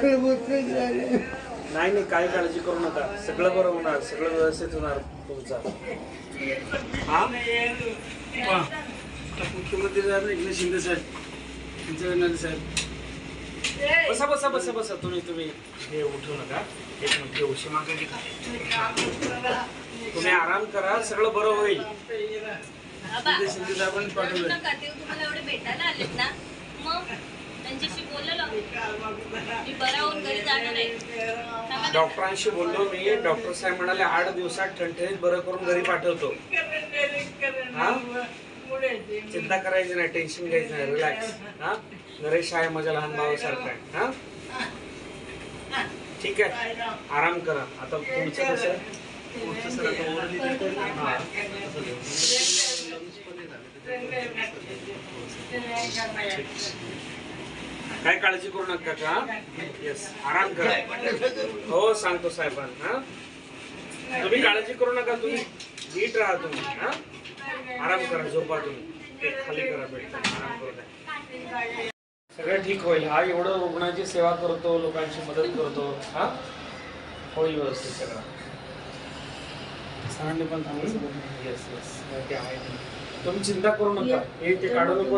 नाही नाही, काही काळजी करू नका, सगळं बरं होणार, सगळं व्यवस्थित होणार तुमचं. हा मुख्यमंत्री साहेब एकनाथ शिंदे साहेब त्यांच्या साहेब. बसा बसा बसा बसा, तुम्ही हे उठू नका. एक मिनिट उशी मागे घेता, तुम्ही आराम करा, सगळं बरं होईल. शिंदे साहेबांनी पाठवलं. तुम्हाला एवढे भेटायला आलेत ना, मग त्यांच्याशी बोललो मी, बरा होऊन घरी जाणार आहे. डॉक्टरांशी बोललो मी, डॉक्टर साहेब म्हणाले 8 दिवसात ठणठणीत बरं करून घरी पाठवतो. हा, चिंता करायची नाही, टेन्शन घ्यायचं नाही, रिलॅक्स. हा, नरेश आहे माझ्या लहान भावासारखा आहे. हा ठीक आहे, आराम करा. आता तुमचं कसं काय काळजी करू नका का. येस, आराम करा. हो सांगतो साहेबांना. तुम्ही काळजी करू नका, तुम्ही नीट राहा. तुम्ही हा आराम करा, झोपा. तुम्ही खाली करा बेड, आराम करू द्या, सगळं ठीक होईल. हा एवढं रुग्णाची सेवा करतो, लोकांची मदत करतो. हा होईल व्यवस्थित सगळं. सरांनी पण थांबलं. येस येस, तुम्ही चिंता करू नका, हे ते काढू नको.